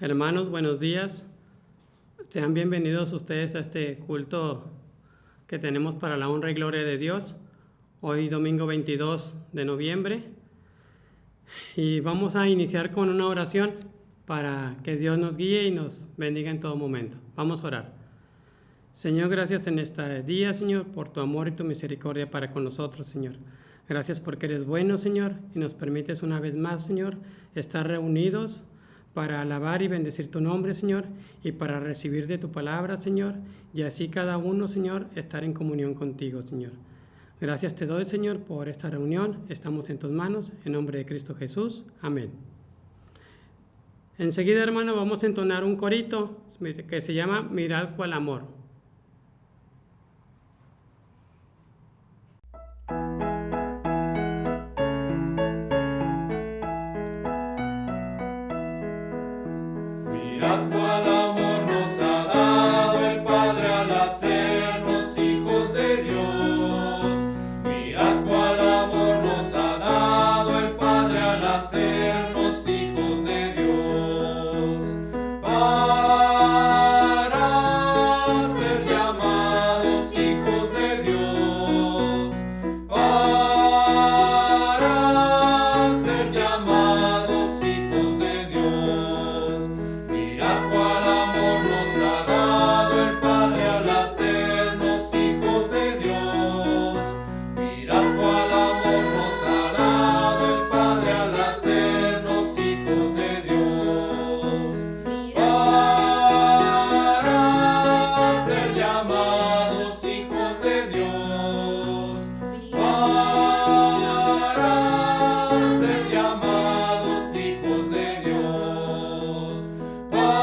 Hermanos, buenos días. Sean bienvenidos ustedes a este culto que tenemos para la honra y gloria de Dios. Hoy domingo 22 de noviembre. Y vamos a iniciar con una oración para que Dios nos guíe y nos bendiga en todo momento. Vamos a orar. Señor, gracias en este día, Señor, por tu amor y tu misericordia para con nosotros, Señor. Gracias porque eres bueno, Señor, y nos permites una vez más, Señor, estar reunidos para alabar y bendecir tu nombre, Señor, y para recibir de tu palabra, Señor, y así cada uno, Señor, estar en comunión contigo, Señor. Gracias te doy, Señor, por esta reunión. Estamos en tus manos, en nombre de Cristo Jesús. Amén. Enseguida, hermano, vamos a entonar un corito que se llama Mirad cuál amor. Mirad cuál amor nos ha dado el Padre al hacernos hijos de Dios. Mirad cuál amor nos ha dado el Padre al hacernos hijos de Dios. Para ser llamados hijos de Dios. Para ser llamados hijos de Dios. Mirad cuál amor nos ha dado el Padre al hacernos hijos de Dios. Mirad cuál amor nos ha dado el Padre al hacernos hijos de Dios. Para ser llamados hijos de Dios. Para ser llamados hijos de Dios. Para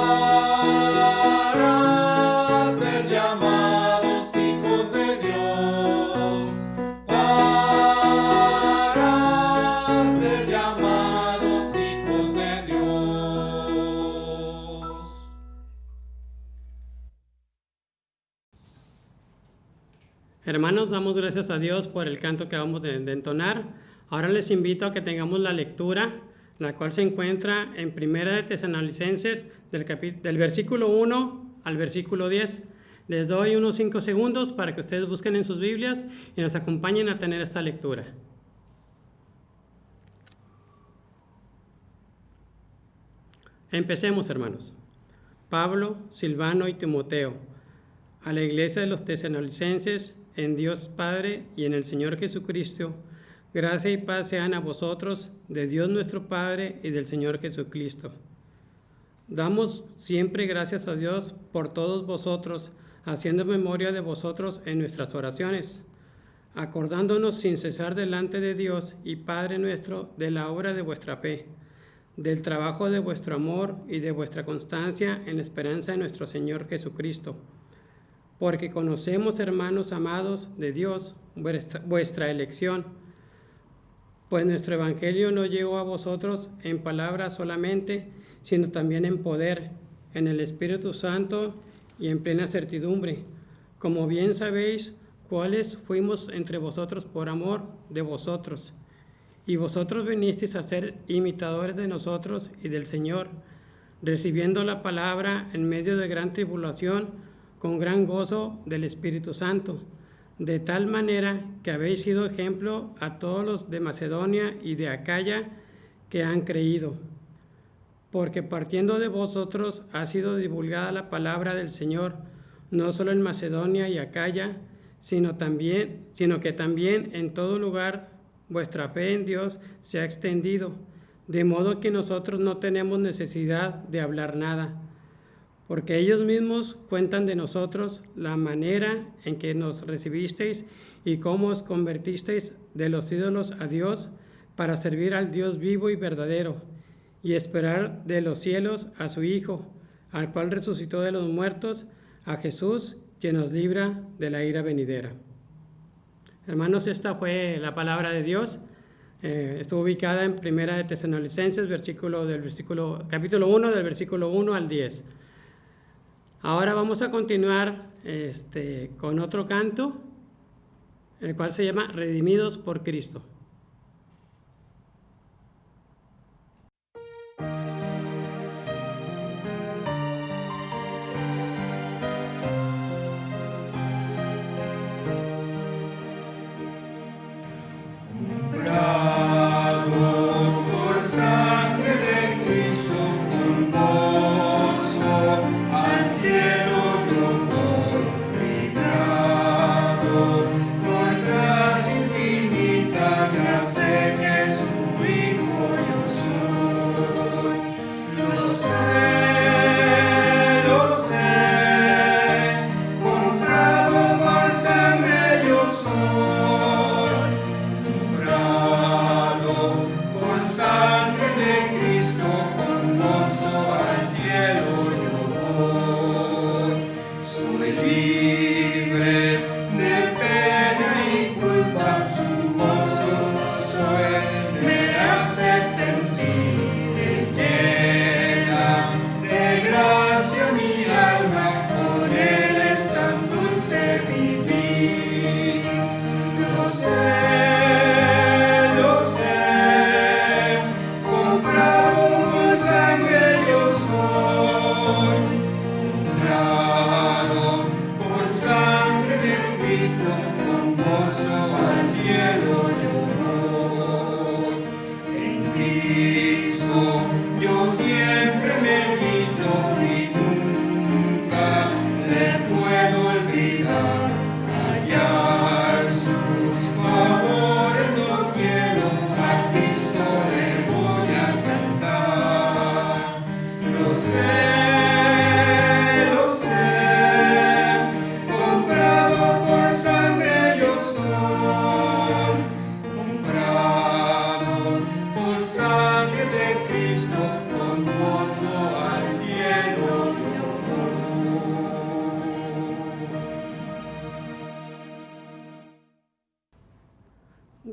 ser llamados hijos de Dios. Para ser llamados hijos de Dios. Hermanos, damos gracias a Dios por el canto que vamos de entonar. Ahora les invito a que tengamos la lectura, la cual se encuentra en Primera de Tesalonicenses, del versículo 1 al versículo 10. Les doy unos 5 segundos para que ustedes busquen en sus Biblias y nos acompañen a tener esta lectura. Empecemos, hermanos. Pablo, Silvano y Timoteo, a la iglesia de los tesalonicenses, en Dios Padre y en el Señor Jesucristo, gracia y paz sean a vosotros, de Dios nuestro Padre y del Señor Jesucristo. Damos siempre gracias a Dios por todos vosotros, haciendo memoria de vosotros en nuestras oraciones, acordándonos sin cesar delante de Dios y Padre nuestro de la obra de vuestra fe, del trabajo de vuestro amor y de vuestra constancia en la esperanza de nuestro Señor Jesucristo. Porque conocemos, hermanos amados de Dios, vuestra elección, pues nuestro evangelio no llegó a vosotros en palabras solamente, sino también en poder, en el Espíritu Santo y en plena certidumbre, como bien sabéis cuáles fuimos entre vosotros por amor de vosotros. Y vosotros vinisteis a ser imitadores de nosotros y del Señor, recibiendo la palabra en medio de gran tribulación, con gran gozo del Espíritu Santo, de tal manera que habéis sido ejemplo a todos los de Macedonia y de Acaya que han creído. Porque partiendo de vosotros ha sido divulgada la palabra del Señor, no solo en Macedonia y Acaya, sino que también en todo lugar vuestra fe en Dios se ha extendido, de modo que nosotros no tenemos necesidad de hablar nada, porque ellos mismos cuentan de nosotros la manera en que nos recibisteis y cómo os convertisteis de los ídolos a Dios para servir al Dios vivo y verdadero, y esperar de los cielos a su Hijo, al cual resucitó de los muertos, a Jesús, quien nos libra de la ira venidera. Hermanos, esta fue la palabra de Dios. Estuvo ubicada en Primera de Tesalonicenses, capítulo 1, del versículo 1 al 10. Ahora vamos a continuar con otro canto, el cual se llama Redimidos por Cristo.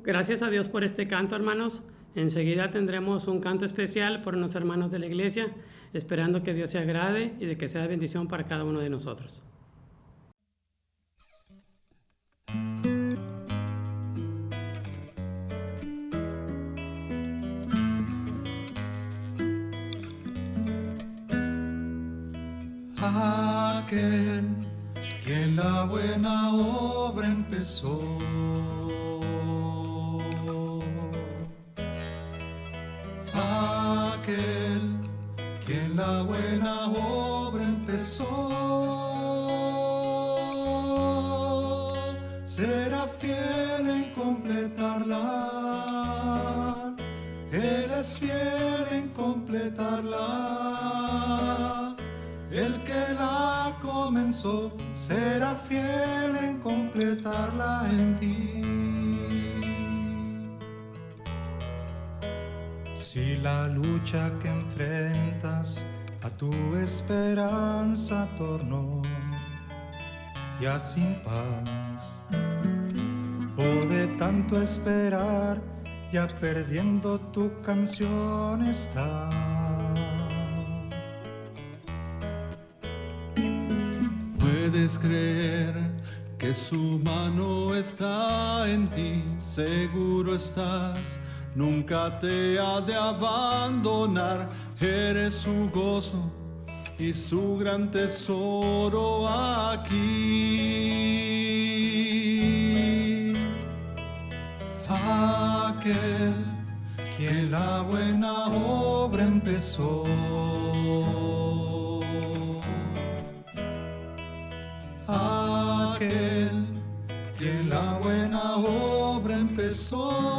Gracias a Dios por este canto, hermanos. Enseguida tendremos un canto especial por unos hermanos de la iglesia, esperando que Dios se agrade y de que sea de bendición para cada uno de nosotros. Aquel que la buena obra empezó, aquel que la buena obra empezó, será fiel en completarla. Él es fiel en completarla. El que la comenzó será fiel en completarla en ti. Si la lucha que enfrentas a tu esperanza tornó ya sin paz, o de tanto esperar ya perdiendo tu canción estás, puedes creer que su mano está en ti, seguro estás, nunca te ha de abandonar, eres su gozo y su gran tesoro aquí. Aquel que la buena obra empezó, aquel que la buena obra empezó,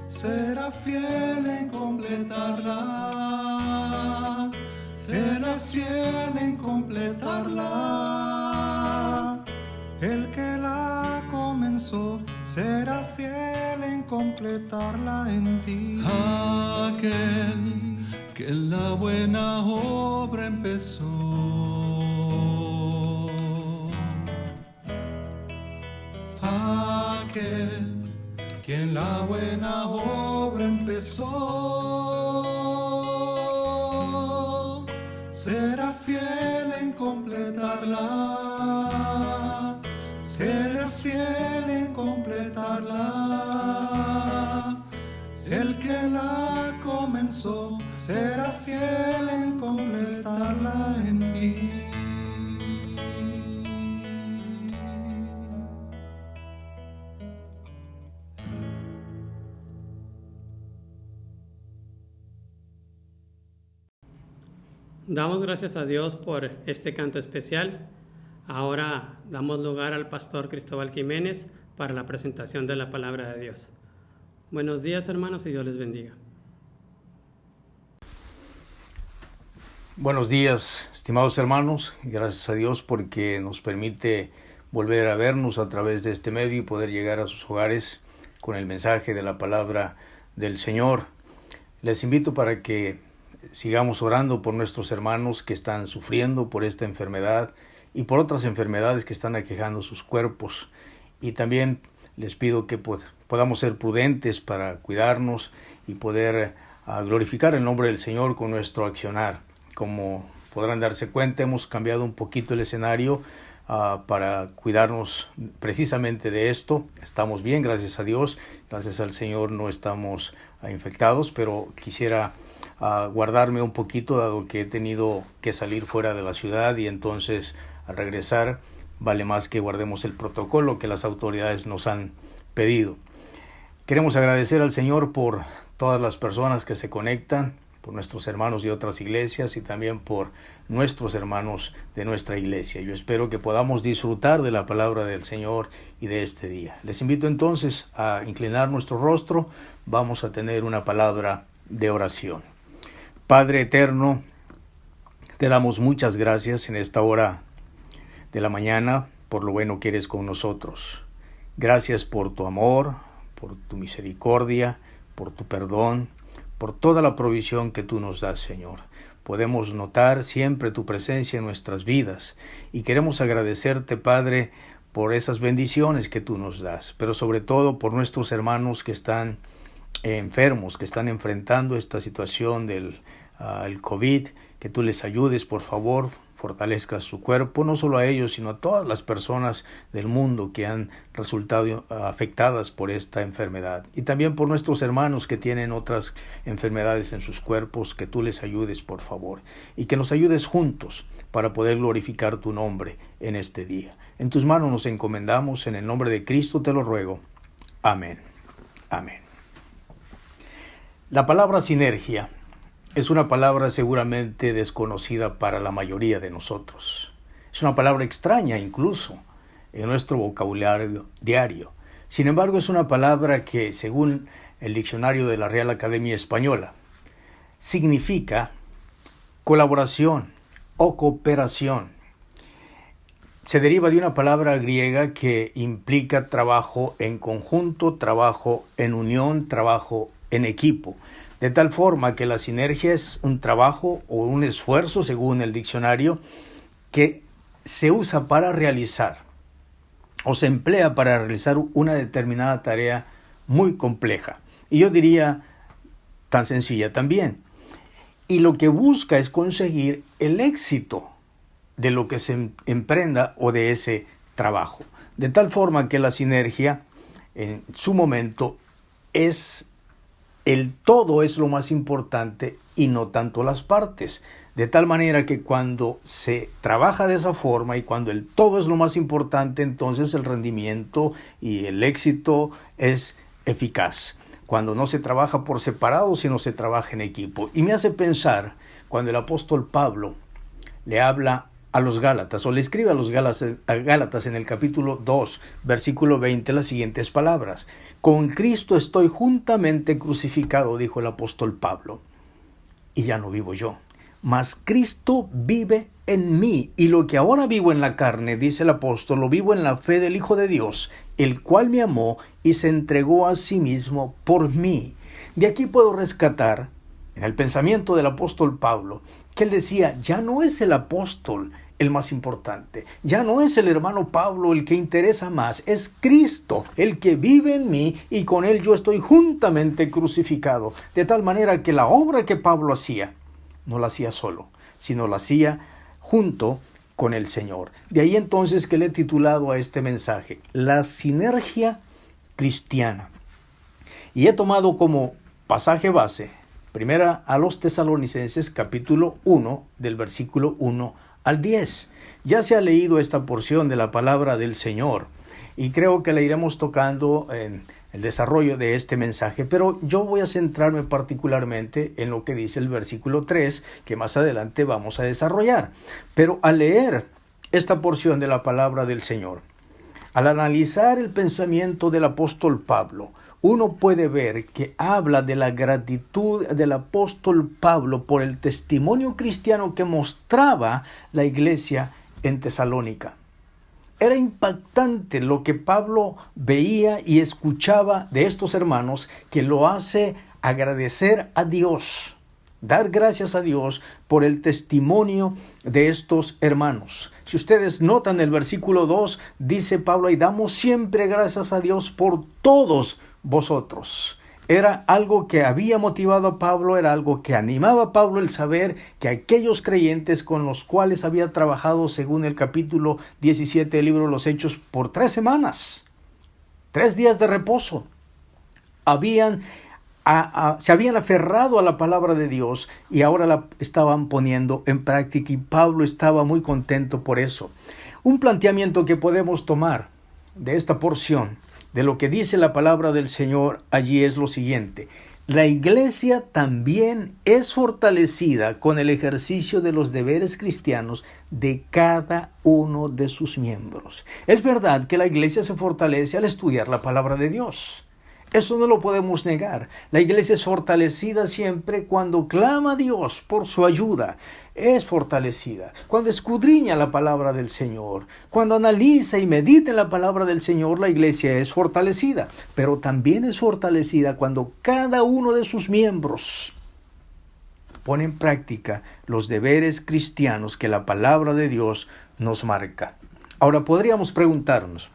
será fiel en completarla, serás fiel en completarla. El que la comenzó será fiel en completarla en ti. Aquel que la buena obra empezó, aquel que la buena obra empezó, será fiel en completarla, serás fiel en completarla. El que la comenzó será fiel en completarla en ti. Damos gracias a Dios por este canto especial. Ahora damos lugar al pastor Cristóbal Jiménez para la presentación de la palabra de Dios. Buenos días, hermanos, y Dios les bendiga. Buenos días, estimados hermanos. Gracias a Dios porque nos permite volver a vernos a través de este medio y poder llegar a sus hogares con el mensaje de la palabra del Señor. Les invito para que sigamos orando por nuestros hermanos que están sufriendo por esta enfermedad y por otras enfermedades que están aquejando sus cuerpos. Y también les pido que podamos ser prudentes para cuidarnos y poder glorificar el nombre del Señor con nuestro accionar. Como podrán darse cuenta, hemos cambiado un poquito el escenario para cuidarnos precisamente de esto. Estamos bien, gracias a Dios, gracias al Señor no estamos infectados, pero quisiera guardarme un poquito dado que he tenido que salir fuera de la ciudad y entonces al regresar vale más que guardemos el protocolo que las autoridades nos han pedido. Queremos agradecer al Señor por todas las personas que se conectan, por nuestros hermanos de otras iglesias y también por nuestros hermanos de nuestra iglesia. Yo espero que podamos disfrutar de la palabra del Señor y de este día. Les invito entonces a inclinar nuestro rostro. Vamos a tener una palabra de oración. Padre eterno, te damos muchas gracias en esta hora de la mañana por lo bueno que eres con nosotros. Gracias por tu amor, por tu misericordia, por tu perdón, por toda la provisión que tú nos das, Señor. Podemos notar siempre tu presencia en nuestras vidas y queremos agradecerte, Padre, por esas bendiciones que tú nos das, pero sobre todo por nuestros hermanos que están enfermos, que están enfrentando esta situación del el COVID, que tú les ayudes, por favor, fortalezcas su cuerpo, no solo a ellos, sino a todas las personas del mundo que han resultado afectadas por esta enfermedad. Y también por nuestros hermanos que tienen otras enfermedades en sus cuerpos, que tú les ayudes, por favor, y que nos ayudes juntos para poder glorificar tu nombre en este día. En tus manos nos encomendamos, en el nombre de Cristo te lo ruego. Amén. Amén. La palabra sinergia es una palabra seguramente desconocida para la mayoría de nosotros. Es una palabra extraña incluso en nuestro vocabulario diario. Sin embargo, es una palabra que, según el diccionario de la Real Academia Española, significa colaboración o cooperación. Se deriva de una palabra griega que implica trabajo en conjunto, trabajo en unión, trabajo en equipo. De tal forma que la sinergia es un trabajo o un esfuerzo, según el diccionario, que se usa para realizar o se emplea para realizar una determinada tarea muy compleja. Y yo diría tan sencilla también. Y lo que busca es conseguir el éxito de lo que se emprenda o de ese trabajo. De tal forma que la sinergia en su momento es el todo es lo más importante y no tanto las partes. De tal manera que cuando se trabaja de esa forma y cuando el todo es lo más importante, entonces el rendimiento y el éxito es eficaz. Cuando no se trabaja por separado, sino se trabaja en equipo. Y me hace pensar cuando el apóstol Pablo le habla a los Gálatas, o le escribe a los Gálatas en el capítulo 2, versículo 20, las siguientes palabras. Con Cristo estoy juntamente crucificado, dijo el apóstol Pablo, y ya no vivo yo, mas Cristo vive en mí, y lo que ahora vivo en la carne, dice el apóstol, lo vivo en la fe del Hijo de Dios, el cual me amó y se entregó a sí mismo por mí. De aquí puedo rescatar, en el pensamiento del apóstol Pablo, que él decía, ya no es el apóstol el más importante, ya no es el hermano Pablo el que interesa más, es Cristo el que vive en mí y con él yo estoy juntamente crucificado. De tal manera que la obra que Pablo hacía, no la hacía solo, sino la hacía junto con el Señor. De ahí entonces que le he titulado a este mensaje, La sinergia cristiana. Y he tomado como pasaje base, primera a los Tesalonicenses, capítulo 1, del versículo 1 al 10. Ya se ha leído esta porción de la palabra del Señor y creo que la iremos tocando en el desarrollo de este mensaje, pero yo voy a centrarme particularmente en lo que dice el versículo 3, que más adelante vamos a desarrollar. Pero al leer esta porción de la palabra del Señor, al analizar el pensamiento del apóstol Pablo, uno puede ver que habla de la gratitud del apóstol Pablo por el testimonio cristiano que mostraba la iglesia en Tesalónica. Era impactante lo que Pablo veía y escuchaba de estos hermanos, que lo hace agradecer a Dios, dar gracias a Dios por el testimonio de estos hermanos. Si ustedes notan el versículo 2, dice Pablo, y damos siempre gracias a Dios por todos vosotros. Era algo que había motivado a Pablo, era algo que animaba a Pablo el saber que aquellos creyentes con los cuales había trabajado, según el capítulo 17 del libro de los Hechos, por 3 semanas, 3 días de reposo, se habían aferrado a la palabra de Dios y ahora la estaban poniendo en práctica, y Pablo estaba muy contento por eso. Un planteamiento que podemos tomar de esta porción de lo que dice la palabra del Señor allí es lo siguiente: la iglesia también es fortalecida con el ejercicio de los deberes cristianos de cada uno de sus miembros. Es verdad que la iglesia se fortalece al estudiar la palabra de Dios. Eso no lo podemos negar. La iglesia es fortalecida siempre cuando clama a Dios por su ayuda. Es fortalecida cuando escudriña la palabra del Señor. Cuando analiza y medita en la palabra del Señor, la iglesia es fortalecida. Pero también es fortalecida cuando cada uno de sus miembros pone en práctica los deberes cristianos que la palabra de Dios nos marca. Ahora podríamos preguntarnos,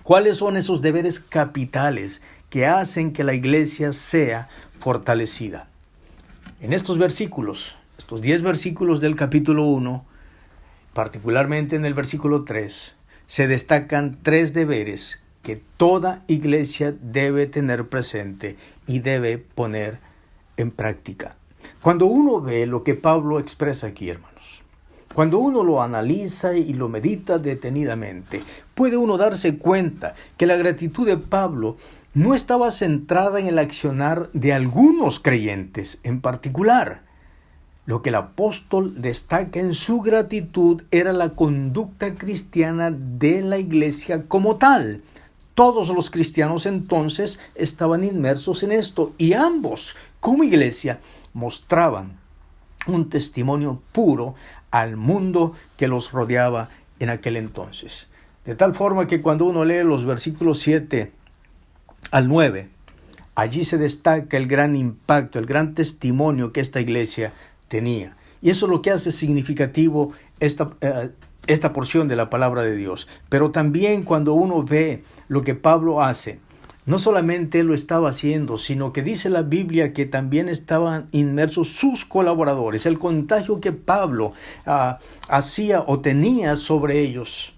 ¿cuáles son esos deberes capitales que hacen que la iglesia sea fortalecida? En estos versículos, estos 10 versículos del capítulo 1, particularmente en el versículo 3, se destacan 3 deberes que toda iglesia debe tener presente y debe poner en práctica. Cuando uno ve lo que Pablo expresa aquí, hermanos, cuando uno lo analiza y lo medita detenidamente, puede uno darse cuenta que la gratitud de Pablo no estaba centrada en el accionar de algunos creyentes en particular. Lo que el apóstol destaca en su gratitud era la conducta cristiana de la iglesia como tal. Todos los cristianos entonces estaban inmersos en esto y ambos, como iglesia, mostraban un testimonio puro al mundo que los rodeaba en aquel entonces. De tal forma que cuando uno lee los versículos 7 al 9, allí se destaca el gran impacto, el gran testimonio que esta iglesia tenía. Y eso es lo que hace significativo esta porción de la palabra de Dios. Pero también cuando uno ve lo que Pablo hace, no solamente él lo estaba haciendo, sino que dice la Biblia que también estaban inmersos sus colaboradores. El contagio que Pablo hacía o tenía sobre ellos,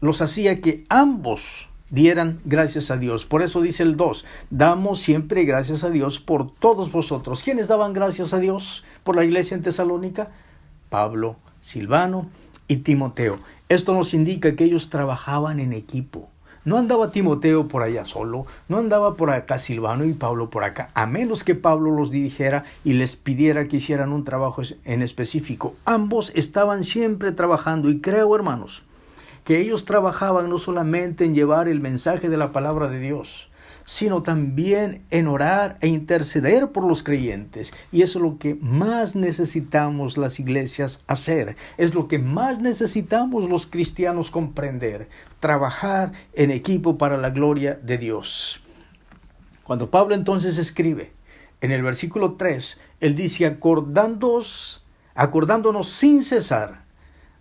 los hacía que ambos dieran gracias a Dios. Por eso dice el 2, damos siempre gracias a Dios por todos vosotros. ¿Quiénes daban gracias a Dios por la iglesia en Tesalónica? Pablo, Silvano y Timoteo. Esto nos indica que ellos trabajaban en equipo. No andaba Timoteo por allá solo, no andaba por acá Silvano y Pablo por acá, a menos que Pablo los dirigiera y les pidiera que hicieran un trabajo en específico. Ambos estaban siempre trabajando y creo, hermanos, que ellos trabajaban no solamente en llevar el mensaje de la palabra de Dios, sino también en orar e interceder por los creyentes. Y eso es lo que más necesitamos las iglesias hacer. Es lo que más necesitamos los cristianos comprender. Trabajar en equipo para la gloria de Dios. Cuando Pablo entonces escribe en el versículo 3, él dice, acordándonos sin cesar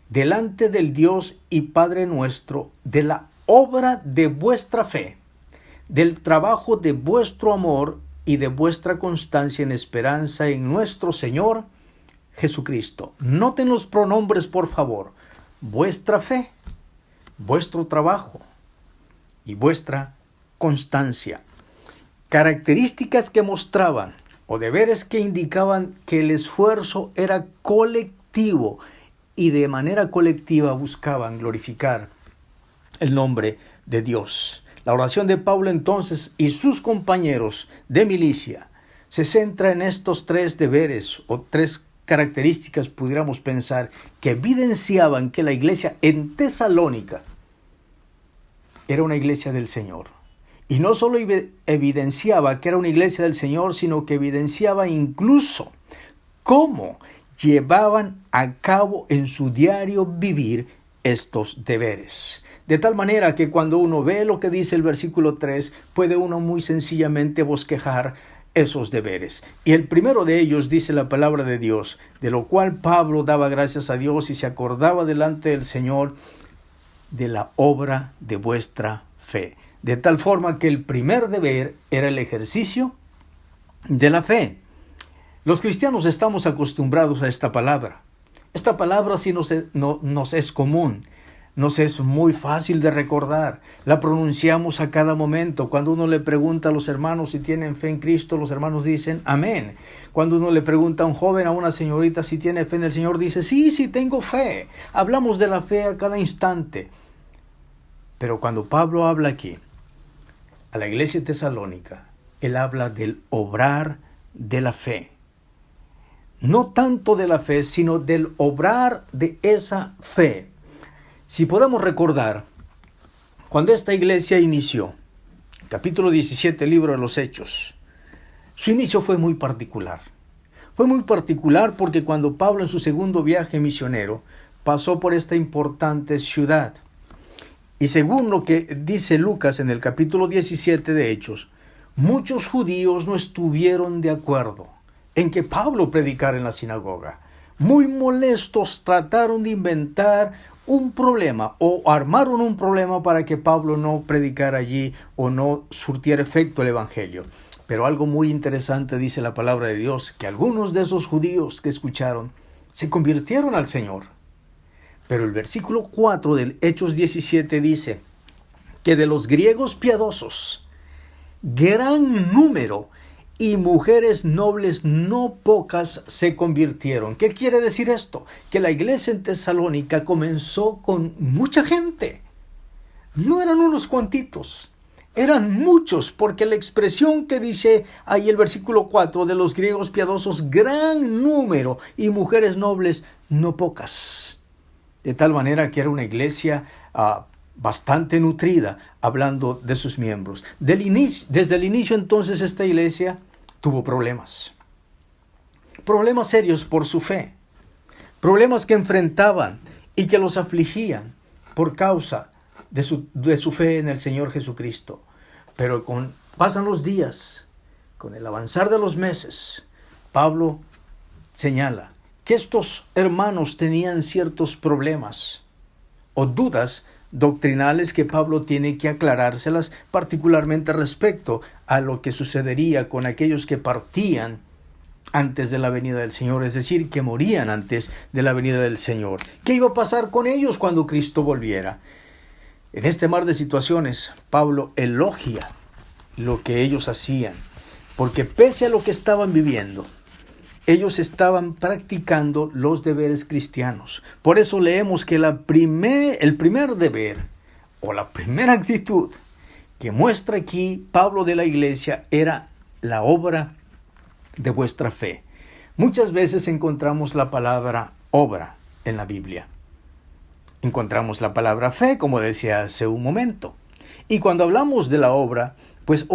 delante del Dios y Padre nuestro, de la obra de vuestra fe, del trabajo de vuestro amor y de vuestra constancia en esperanza en nuestro Señor Jesucristo. Noten los pronombres, por favor. Vuestra fe, vuestro trabajo y vuestra constancia. Características que mostraban o deberes que indicaban que el esfuerzo era colectivo y de manera colectiva buscaban glorificar el nombre de Dios. La oración de Pablo entonces y sus compañeros de milicia se centra en estos 3 deberes o 3 características, pudiéramos pensar, que evidenciaban que la iglesia en Tesalónica era una iglesia del Señor. Y no solo evidenciaba que era una iglesia del Señor, sino que evidenciaba incluso cómo llevaban a cabo en su diario vivir estos deberes. De tal manera que cuando uno ve lo que dice el versículo 3, puede uno muy sencillamente bosquejar esos deberes. Y el primero de ellos dice la palabra de Dios, de lo cual Pablo daba gracias a Dios y se acordaba delante del Señor de la obra de vuestra fe. De tal forma que el primer deber era el ejercicio de la fe. Los cristianos estamos acostumbrados a esta palabra. Esta palabra sí nos es común, nos es muy fácil de recordar. La pronunciamos a cada momento. Cuando uno le pregunta a los hermanos si tienen fe en Cristo, los hermanos dicen amén. Cuando uno le pregunta a un joven, a una señorita si tiene fe en el Señor, dice sí tengo fe. Hablamos de la fe a cada instante. Pero cuando Pablo habla aquí, a la iglesia de Tesalónica, él habla del obrar de la fe. No tanto de la fe, sino del obrar de esa fe. Si podemos recordar, cuando esta iglesia inició, capítulo 17, libro de los Hechos, su inicio fue muy particular. Fue muy particular porque cuando Pablo en su segundo viaje misionero pasó por esta importante ciudad. Y según lo que dice Lucas en el capítulo 17 de Hechos, muchos judíos no estuvieron de acuerdo en que Pablo predicara en la sinagoga. Muy molestos trataron de inventar un problema o armaron un problema para que Pablo no predicara allí o no surtiera efecto el evangelio. Pero algo muy interesante dice la palabra de Dios, que algunos de esos judíos que escucharon se convirtieron al Señor. Pero el versículo 4 del Hechos 17 dice que de los griegos piadosos, gran número y mujeres nobles no pocas se convirtieron. ¿Qué quiere decir esto? Que la iglesia en Tesalónica comenzó con mucha gente. No eran unos cuantitos, eran muchos, porque la expresión que dice ahí el versículo 4 de los griegos piadosos, gran número y mujeres nobles no pocas. De tal manera que era una iglesia bastante nutrida, hablando de sus miembros. Desde el inicio entonces esta iglesia tuvo problemas serios por su fe, problemas que enfrentaban y que los afligían por causa de su fe en el Señor Jesucristo. Pero pasan los días, con el avanzar de los meses, Pablo señala que estos hermanos tenían ciertos problemas o dudas doctrinales que Pablo tiene que aclarárselas, particularmente respecto a lo que sucedería con aquellos que partían antes de la venida del Señor, es decir, que morían antes de la venida del Señor. ¿Qué iba a pasar con ellos cuando Cristo volviera? En este mar de situaciones, Pablo elogia lo que ellos hacían, porque pese a lo que estaban viviendo, ellos estaban practicando los deberes cristianos. Por eso leemos que el primer deber o la primera actitud que muestra aquí Pablo de la iglesia era la obra de vuestra fe. Muchas veces encontramos la palabra obra en la Biblia. Encontramos la palabra fe, como decía hace un momento. Y cuando hablamos de la obra, pues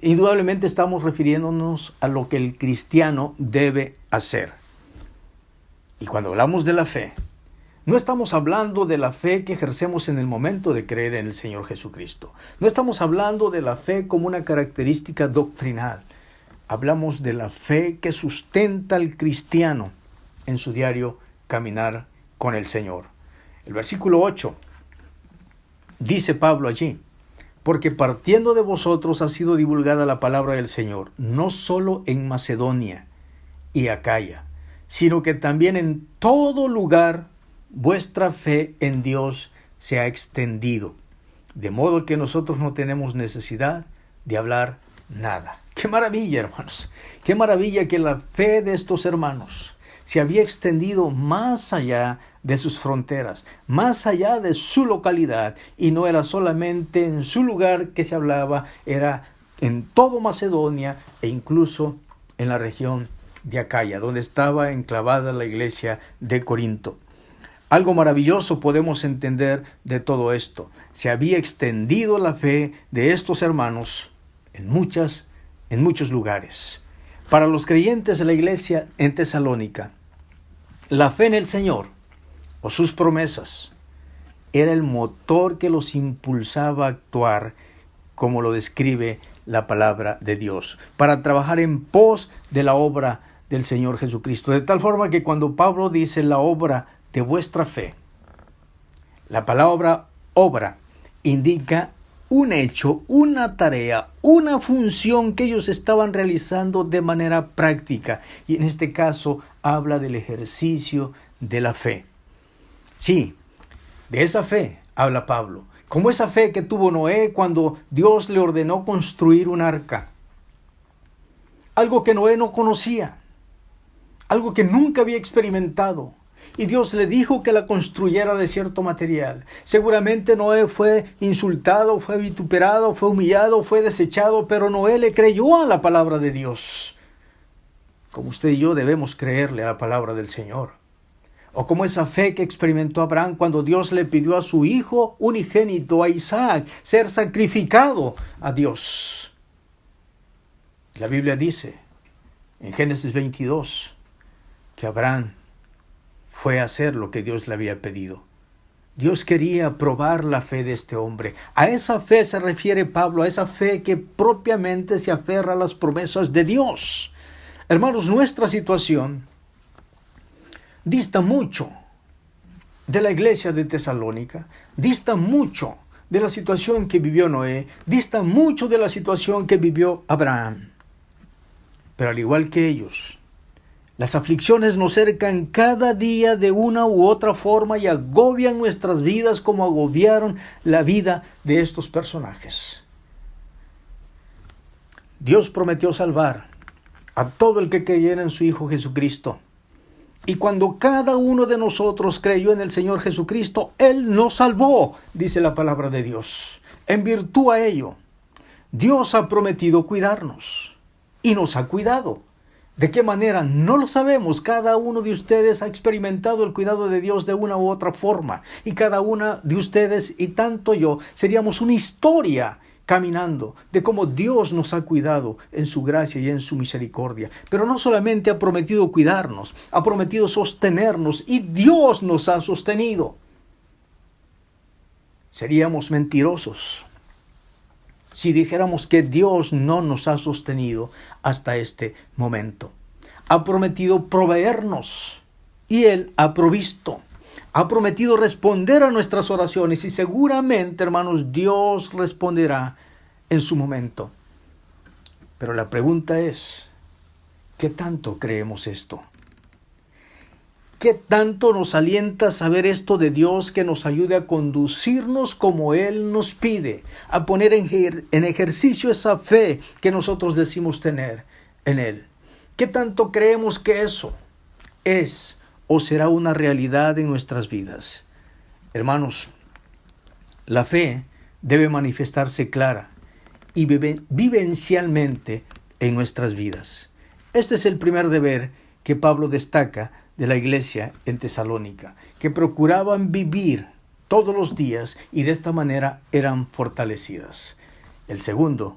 indudablemente estamos refiriéndonos a lo que el cristiano debe hacer. Y cuando hablamos de la fe, no estamos hablando de la fe que ejercemos en el momento de creer en el Señor Jesucristo. No estamos hablando de la fe como una característica doctrinal. Hablamos de la fe que sustenta al cristiano en su diario caminar con el Señor. El versículo 8 dice Pablo allí: porque partiendo de vosotros ha sido divulgada la palabra del Señor, no solo en Macedonia y Acaya, sino que también en todo lugar vuestra fe en Dios se ha extendido, de modo que nosotros no tenemos necesidad de hablar nada. ¡Qué maravilla, hermanos! ¡Qué maravilla que la fe de estos hermanos se había extendido más allá de sus fronteras, más allá de su localidad, y no era solamente en su lugar que se hablaba, era en todo Macedonia e incluso en la región de Acaya, donde estaba enclavada la iglesia de Corinto. Algo maravilloso podemos entender de todo esto. Se había extendido la fe de estos hermanos en muchos lugares. Para los creyentes de la iglesia en Tesalónica, la fe en el Señor o sus promesas era el motor que los impulsaba a actuar como lo describe la palabra de Dios, para trabajar en pos de la obra del Señor Jesucristo. De tal forma que cuando Pablo dice la obra de vuestra fe, la palabra obra indica un hecho, una tarea, una función que ellos estaban realizando de manera práctica. Y en este caso habla del ejercicio de la fe. Sí, de esa fe habla Pablo. Como esa fe que tuvo Noé cuando Dios le ordenó construir un arca. Algo que Noé no conocía. Algo que nunca había experimentado. Y Dios le dijo que la construyera de cierto material. Seguramente Noé fue insultado, fue vituperado, fue humillado, fue desechado, pero Noé le creyó a la palabra de Dios. Como usted y yo debemos creerle a la palabra del Señor. O como esa fe que experimentó Abraham cuando Dios le pidió a su hijo unigénito, a Isaac, ser sacrificado a Dios. La Biblia dice en Génesis 22 que Abraham fue a hacer lo que Dios le había pedido. Dios quería probar la fe de este hombre. A esa fe se refiere Pablo, a esa fe que propiamente se aferra a las promesas de Dios. Hermanos, nuestra situación dista mucho de la iglesia de Tesalónica dista mucho de la situación que vivió Noé, dista mucho de la situación que vivió Abraham. Pero al igual que ellos, las aflicciones nos cercan cada día de una u otra forma y agobian nuestras vidas como agobiaron la vida de estos personajes. Dios prometió salvar a todo el que creyera en su Hijo Jesucristo. Y cuando cada uno de nosotros creyó en el Señor Jesucristo, Él nos salvó, dice la palabra de Dios. En virtud a ello, Dios ha prometido cuidarnos y nos ha cuidado. ¿De qué manera? No lo sabemos. Cada uno de ustedes ha experimentado el cuidado de Dios de una u otra forma. Y cada una de ustedes, y tanto yo, seríamos una historia caminando de cómo Dios nos ha cuidado en su gracia y en su misericordia. Pero no solamente ha prometido cuidarnos, ha prometido sostenernos, y Dios nos ha sostenido. Seríamos mentirosos si dijéramos que Dios no nos ha sostenido hasta este momento. Ha prometido proveernos y Él ha provisto. Ha prometido responder a nuestras oraciones y seguramente, hermanos, Dios responderá en su momento. Pero la pregunta es, ¿qué tanto creemos esto? ¿Qué tanto nos alienta saber esto de Dios que nos ayude a conducirnos como Él nos pide, a poner en ejercicio esa fe que nosotros decimos tener en Él? ¿Qué tanto creemos que eso es o será una realidad en nuestras vidas? Hermanos, la fe debe manifestarse clara y vivencialmente en nuestras vidas. Este es el primer deber que Pablo destaca de la iglesia en Tesalónica, que procuraban vivir todos los días y de esta manera eran fortalecidas. El segundo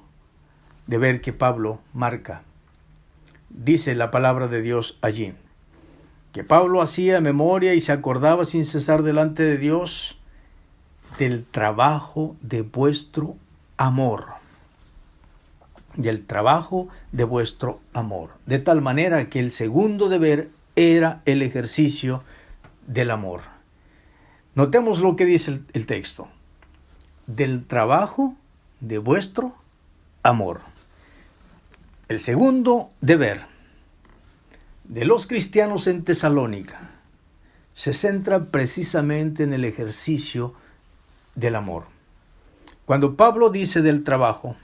deber que Pablo marca, dice la palabra de Dios allí, que Pablo hacía memoria y se acordaba sin cesar delante de Dios del trabajo de vuestro amor. Del trabajo de vuestro amor. De tal manera que el segundo deber era el ejercicio del amor. Notemos lo que dice el texto. Del trabajo de vuestro amor. El segundo deber de los cristianos en Tesalónica se centra precisamente en el ejercicio del amor. Cuando Pablo dice del trabajo,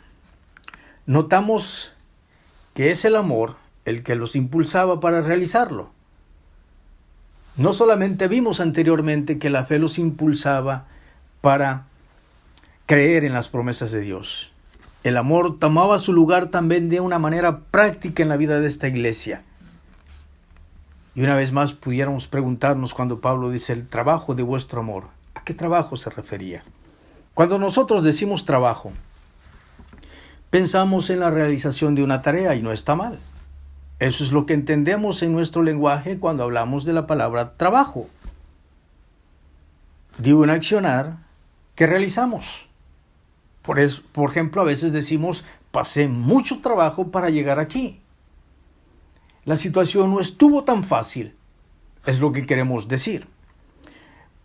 notamos que es el amor el que los impulsaba para realizarlo. No solamente vimos anteriormente que la fe los impulsaba para creer en las promesas de Dios. El amor tomaba su lugar también de una manera práctica en la vida de esta iglesia. Y una vez más pudiéramos preguntarnos cuando Pablo dice el trabajo de vuestro amor, ¿a qué trabajo se refería? Cuando nosotros decimos trabajo, pensamos en la realización de una tarea y no está mal. Eso es lo que entendemos en nuestro lenguaje cuando hablamos de la palabra trabajo. De un accionar que realizamos. Por ejemplo, a veces decimos, pasé mucho trabajo para llegar aquí. La situación no estuvo tan fácil, es lo que queremos decir.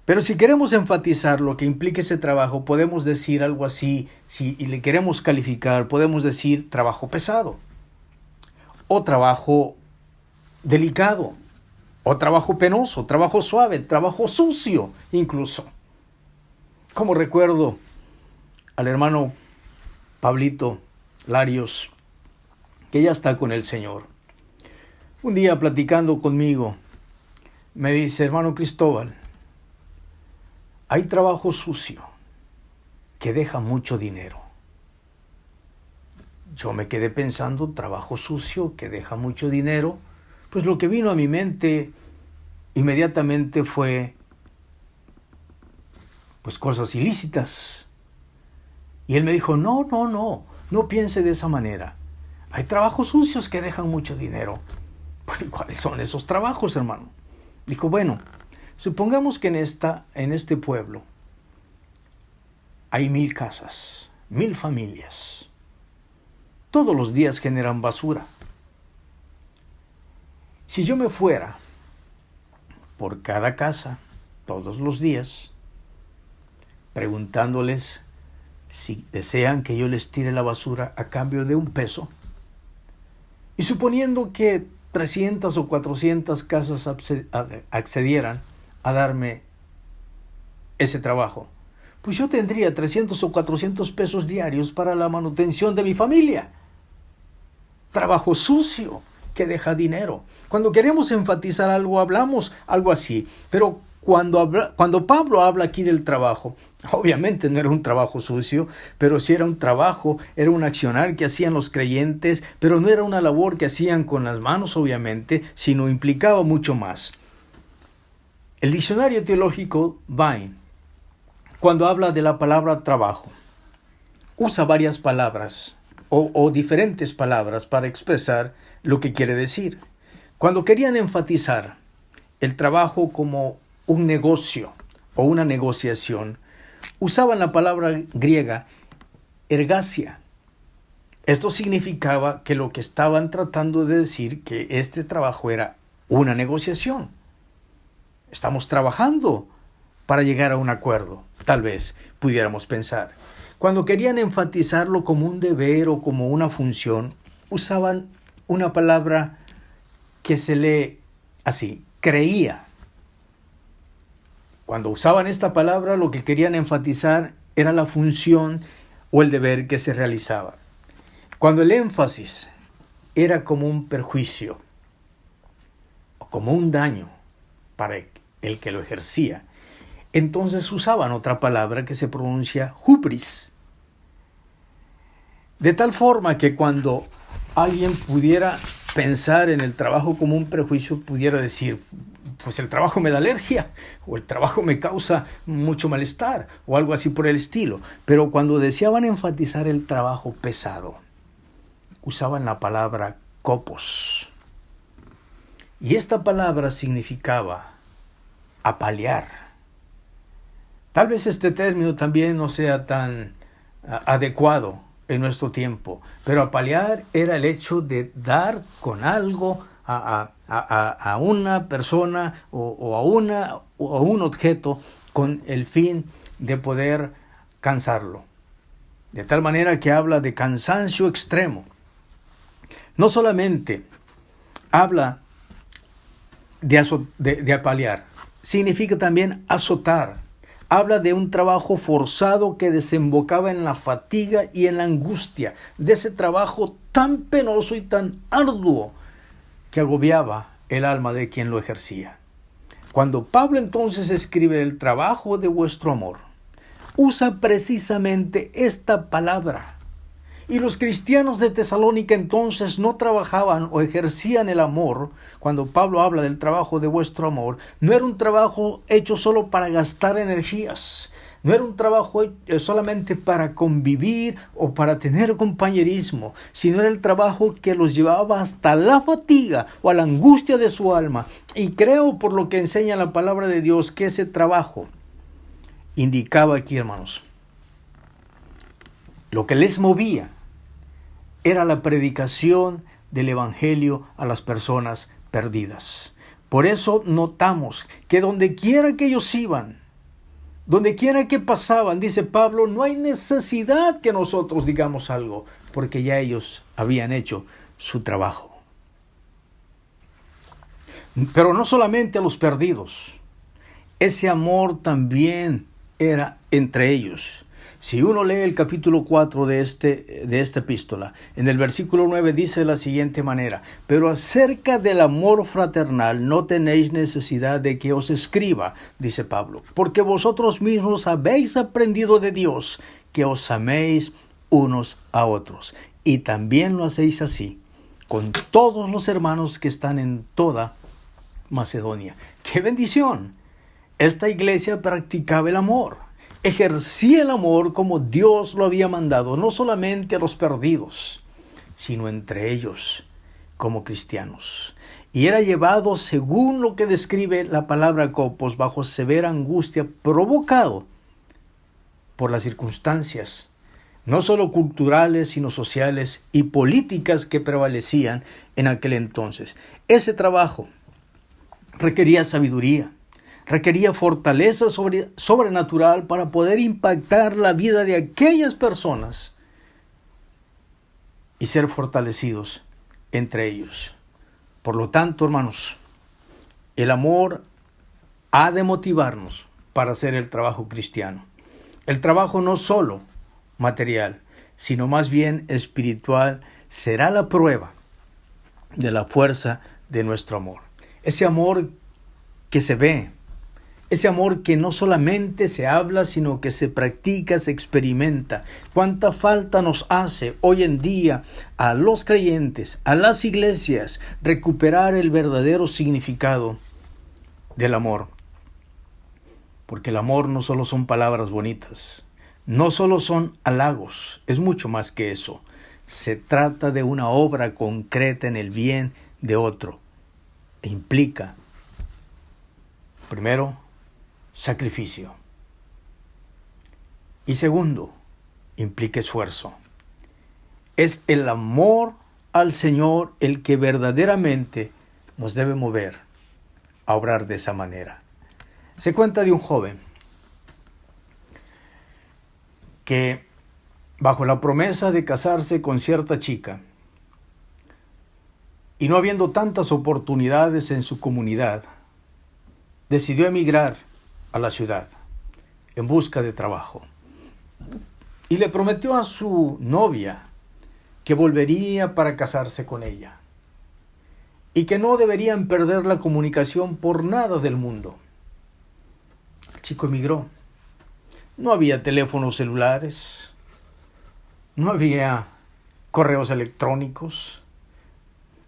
Pero si queremos enfatizar lo que implica ese trabajo, podemos decir algo así, y le queremos calificar, podemos decir trabajo pesado, o trabajo delicado, o trabajo penoso, trabajo suave, trabajo sucio incluso. Como recuerdo al hermano Pablito Larios, que ya está con el Señor. Un día platicando conmigo, me dice, hermano Cristóbal, hay trabajo sucio que deja mucho dinero. Yo me quedé pensando, trabajo sucio que deja mucho dinero. Pues lo que vino a mi mente inmediatamente fue, pues cosas ilícitas. Y él me dijo, no piense de esa manera. Hay trabajos sucios que dejan mucho dinero. ¿Cuáles son esos trabajos, hermano? Dijo, bueno, supongamos que en este pueblo hay 1000 casas, 1000 familias. Todos los días generan basura. Si yo me fuera por cada casa todos los días, preguntándoles si desean que yo les tire la basura a cambio de $1. Y suponiendo que 300 o 400 casas accedieran a darme ese trabajo, pues yo tendría 300 o 400 pesos diarios para la manutención de mi familia. Trabajo sucio que deja dinero. Cuando queremos enfatizar algo, hablamos algo así, pero cuando Pablo habla aquí del trabajo, obviamente no era un trabajo sucio, pero sí era un trabajo, era un accionar que hacían los creyentes, pero no era una labor que hacían con las manos, obviamente, sino implicaba mucho más. El diccionario teológico Vine, cuando habla de la palabra trabajo, usa varias palabras o diferentes palabras para expresar lo que quiere decir. Cuando querían enfatizar el trabajo como un negocio o una negociación, usaban la palabra griega ergasia. Esto significaba que lo que estaban tratando de decir que este trabajo era una negociación. Estamos trabajando para llegar a un acuerdo, tal vez pudiéramos pensar. Cuando querían enfatizarlo como un deber o como una función, usaban una palabra que se lee así, creía. Cuando usaban esta palabra, lo que querían enfatizar era la función o el deber que se realizaba. Cuando el énfasis era como un perjuicio o como un daño para el que lo ejercía, entonces usaban otra palabra que se pronuncia hubris. De tal forma que cuando alguien pudiera pensar en el trabajo como un prejuicio, pudiera decir, pues el trabajo me da alergia, o el trabajo me causa mucho malestar, o algo así por el estilo. Pero cuando deseaban enfatizar el trabajo pesado, usaban la palabra kopos. Y esta palabra significaba apalear. Tal vez este término también no sea tan adecuado en nuestro tiempo, pero apalear era el hecho de dar con algo a una persona o a un objeto con el fin de poder cansarlo. De tal manera que habla de cansancio extremo. No solamente habla de apalear, significa también azotar. Habla de un trabajo forzado que desembocaba en la fatiga y en la angustia, de ese trabajo tan penoso y tan arduo que agobiaba el alma de quien lo ejercía. Cuando Pablo entonces escribe el trabajo de vuestro amor, usa precisamente esta palabra. Y los cristianos de Tesalónica entonces no trabajaban o ejercían el amor. Cuando Pablo habla del trabajo de vuestro amor, no era un trabajo hecho solo para gastar energías. No era un trabajo solamente para convivir o para tener compañerismo, sino era el trabajo que los llevaba hasta la fatiga o a la angustia de su alma. Y creo, por lo que enseña la palabra de Dios, que ese trabajo indicaba aquí, hermanos, lo que les movía era la predicación del evangelio a las personas perdidas. Por eso notamos que donde quiera que ellos iban, donde quiera que pasaban, dice Pablo, no hay necesidad que nosotros digamos algo, porque ya ellos habían hecho su trabajo. Pero no solamente a los perdidos, ese amor también era entre ellos. Si uno lee el capítulo 4 de esta epístola, en el versículo 9 dice de la siguiente manera: pero acerca del amor fraternal no tenéis necesidad de que os escriba, dice Pablo, porque vosotros mismos habéis aprendido de Dios que os améis unos a otros. Y también lo hacéis así con todos los hermanos que están en toda Macedonia. ¡Qué bendición! Esta iglesia practicaba el amor. Ejercía el amor como Dios lo había mandado, no solamente a los perdidos, sino entre ellos como cristianos. Y era llevado, según lo que describe la palabra kopos, bajo severa angustia, provocado por las circunstancias, no solo culturales, sino sociales y políticas que prevalecían en aquel entonces. Ese trabajo requería sabiduría, requería fortaleza sobrenatural para poder impactar la vida de aquellas personas y ser fortalecidos entre ellos. Por lo tanto, hermanos, el amor ha de motivarnos para hacer el trabajo cristiano. El trabajo no solo material, sino más bien espiritual, será la prueba de la fuerza de nuestro amor. Ese amor que se ve, ese amor que no solamente se habla, sino que se practica, se experimenta. ¿Cuánta falta nos hace hoy en día a los creyentes, a las iglesias, recuperar el verdadero significado del amor? Porque el amor no solo son palabras bonitas, no solo son halagos, es mucho más que eso. Se trata de una obra concreta en el bien de otro e implica, primero, sacrificio. Y segundo, implica esfuerzo. Es el amor al Señor el que verdaderamente nos debe mover a obrar de esa manera. Se cuenta de un joven que, bajo la promesa de casarse con cierta chica, y no habiendo tantas oportunidades en su comunidad, decidió emigrar a la ciudad en busca de trabajo. Y le prometió a su novia que volvería para casarse con ella y que no deberían perder la comunicación por nada del mundo. El chico emigró. No había teléfonos celulares, no había correos electrónicos.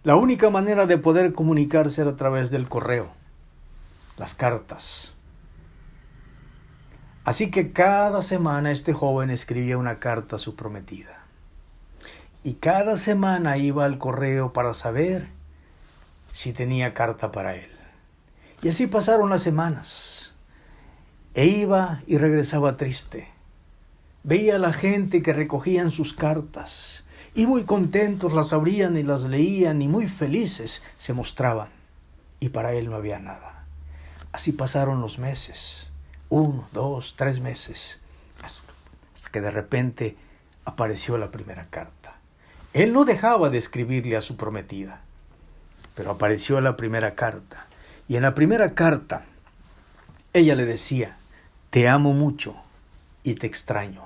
La única manera de poder comunicarse era a través del correo, las cartas. Así que cada semana este joven escribía una carta a su prometida. Y cada semana iba al correo para saber si tenía carta para él. Y así pasaron las semanas. E iba y regresaba triste. Veía a la gente que recogían sus cartas y muy contentos las abrían y las leían y muy felices se mostraban. Y para él no había nada. Así pasaron los meses. 1, 2, 3 meses. Hasta que de repente apareció la primera carta. Él no dejaba de escribirle a su prometida. Pero apareció la primera carta. Y en la primera carta, ella le decía: te amo mucho y te extraño.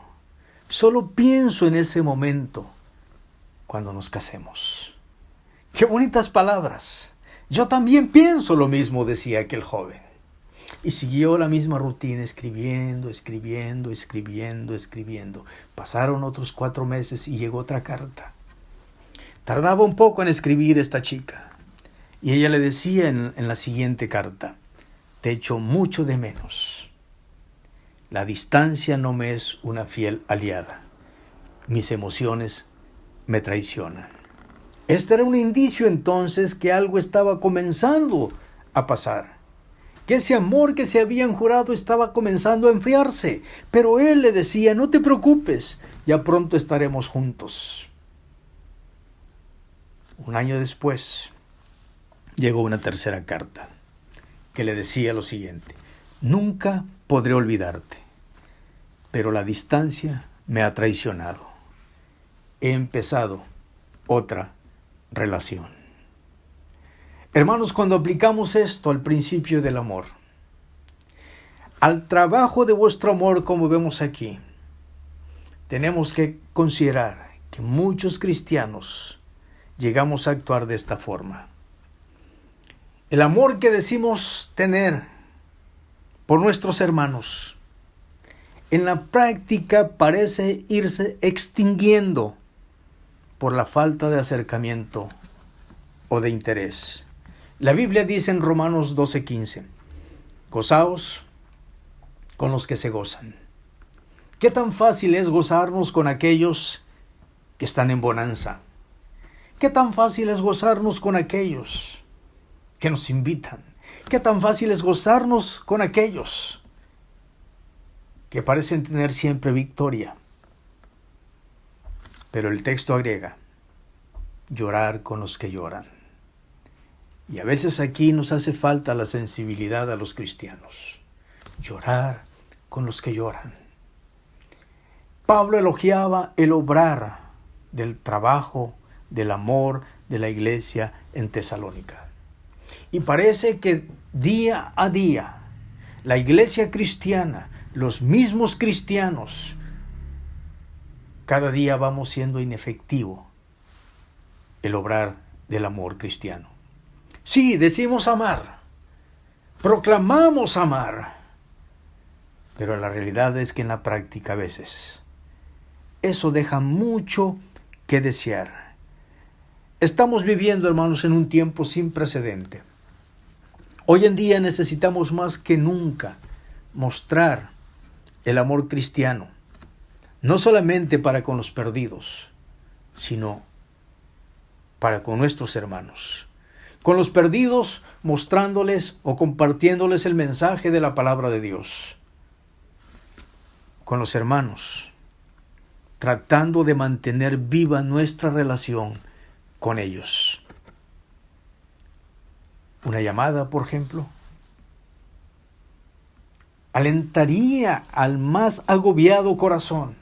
Solo pienso en ese momento cuando nos casemos. ¡Qué bonitas palabras! Yo también pienso lo mismo, decía aquel joven. Y siguió la misma rutina, escribiendo. Pasaron otros 4 meses y llegó otra carta. Tardaba un poco en escribir esta chica. Y ella le decía en la siguiente carta: te echo mucho de menos. La distancia no me es una fiel aliada. Mis emociones me traicionan. Este era un indicio entonces que algo estaba comenzando a pasar. Que ese amor que se habían jurado estaba comenzando a enfriarse. Pero él le decía: no te preocupes, ya pronto estaremos juntos. Un año después, llegó una tercera carta que le decía lo siguiente: nunca podré olvidarte, pero la distancia me ha traicionado. He empezado otra relación. Hermanos, cuando aplicamos esto al principio del amor, al trabajo de vuestro amor, como vemos aquí, tenemos que considerar que muchos cristianos llegamos a actuar de esta forma. El amor que decimos tener por nuestros hermanos, en la práctica parece irse extinguiendo por la falta de acercamiento o de interés. La Biblia dice en Romanos 12:15, gozaos con los que se gozan. ¿Qué tan fácil es gozarnos con aquellos que están en bonanza? ¿Qué tan fácil es gozarnos con aquellos que nos invitan? ¿Qué tan fácil es gozarnos con aquellos que parecen tener siempre victoria? Pero el texto agrega: llorar con los que lloran. Y a veces aquí nos hace falta la sensibilidad a los cristianos. Llorar con los que lloran. Pablo elogiaba el obrar del trabajo, del amor de la iglesia en Tesalónica. Y parece que día a día la iglesia cristiana, los mismos cristianos, cada día vamos siendo inefectivo el obrar del amor cristiano. Sí, decimos amar, proclamamos amar, pero la realidad es que en la práctica a veces eso deja mucho que desear. Estamos viviendo, hermanos, en un tiempo sin precedente. Hoy en día necesitamos más que nunca mostrar el amor cristiano, no solamente para con los perdidos, sino para con nuestros hermanos. Con los perdidos, mostrándoles o compartiéndoles el mensaje de la palabra de Dios. Con los hermanos, tratando de mantener viva nuestra relación con ellos. Una llamada, por ejemplo, alentaría al más agobiado corazón.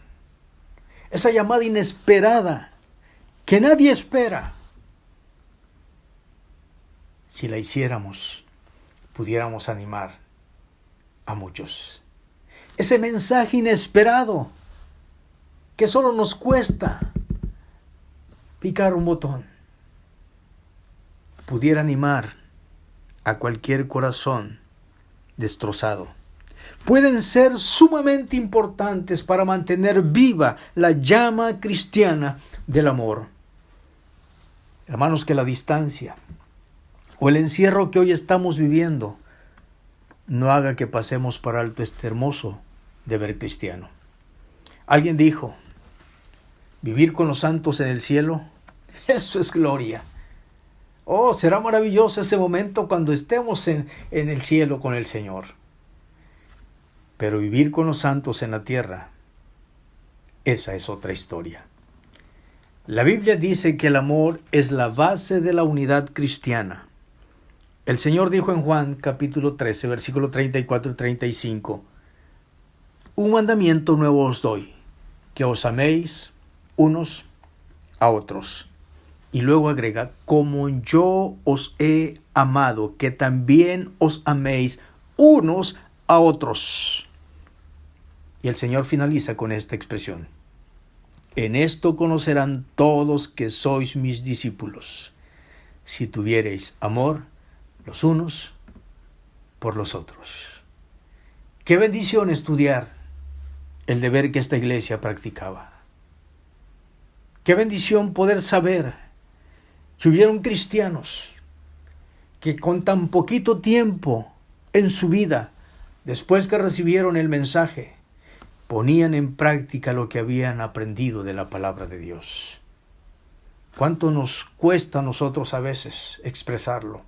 Esa llamada inesperada que nadie espera. Si la hiciéramos, pudiéramos animar a muchos. Ese mensaje inesperado que solo nos cuesta picar un botón, pudiera animar a cualquier corazón destrozado. Pueden ser sumamente importantes para mantener viva la llama cristiana del amor. Hermanos, que la distancia o el encierro que hoy estamos viviendo no haga que pasemos por alto este hermoso deber cristiano. Alguien dijo, vivir con los santos en el cielo, eso es gloria. Oh, será maravilloso ese momento cuando estemos en el cielo con el Señor. Pero vivir con los santos en la tierra, esa es otra historia. La Biblia dice que el amor es la base de la unidad cristiana. El Señor dijo en Juan capítulo 13, versículo 34 y 35, un mandamiento nuevo os doy, que os améis unos a otros. Y luego agrega, como yo os he amado, que también os améis unos a otros. Y el Señor finaliza con esta expresión. En esto conocerán todos que sois mis discípulos, si tuviereis amor los unos por los otros. Qué bendición estudiar el deber que esta iglesia practicaba. Qué bendición poder saber que hubieron cristianos que con tan poquito tiempo en su vida, después que recibieron el mensaje, ponían en práctica lo que habían aprendido de la palabra de Dios. ¿Cuánto nos cuesta a nosotros a veces expresarlo?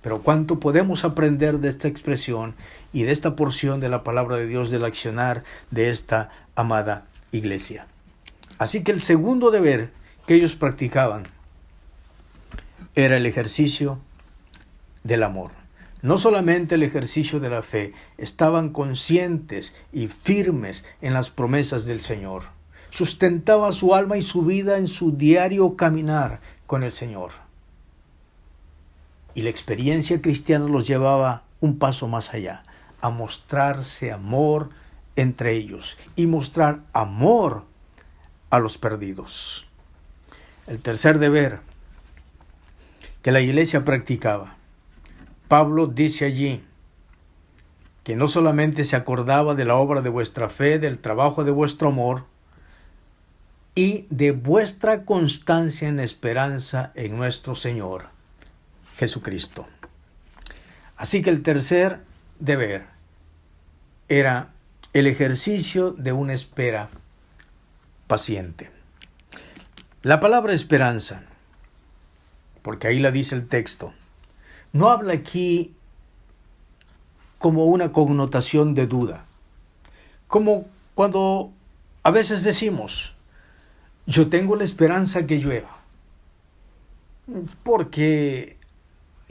Pero cuánto podemos aprender de esta expresión y de esta porción de la palabra de Dios, del accionar de esta amada iglesia. Así que el segundo deber que ellos practicaban era el ejercicio del amor. No solamente el ejercicio de la fe, estaban conscientes y firmes en las promesas del Señor. Sustentaba su alma y su vida en su diario caminar con el Señor. Y la experiencia cristiana los llevaba un paso más allá, a mostrarse amor entre ellos y mostrar amor a los perdidos. El tercer deber que la iglesia practicaba. Pablo dice allí que no solamente se acordaba de la obra de vuestra fe, del trabajo de vuestro amor y de vuestra constancia en esperanza en nuestro Señor Jesucristo. Así que el tercer deber era el ejercicio de una espera paciente. La palabra esperanza, porque ahí la dice el texto, no habla aquí como una connotación de duda, como cuando a veces decimos, yo tengo la esperanza que llueva, porque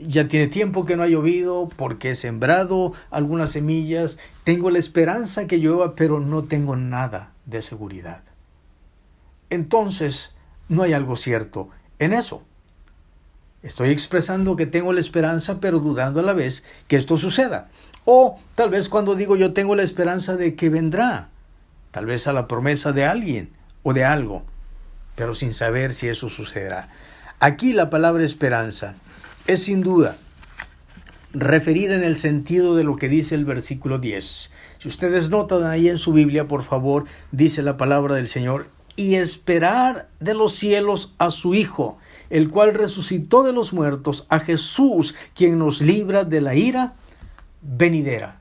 ya tiene tiempo que no ha llovido porque he sembrado algunas semillas, tengo la esperanza que llueva, pero no tengo nada de seguridad. Entonces, no hay algo cierto en eso. Estoy expresando que tengo la esperanza, pero dudando a la vez que esto suceda. O tal vez cuando digo yo tengo la esperanza de que vendrá, tal vez a la promesa de alguien o de algo, pero sin saber si eso sucederá. Aquí la palabra esperanza es sin duda referida en el sentido de lo que dice el versículo 10. Si ustedes notan ahí en su Biblia, por favor, dice la palabra del Señor, y esperar de los cielos a su Hijo, el cual resucitó de los muertos, a Jesús, quien nos libra de la ira venidera.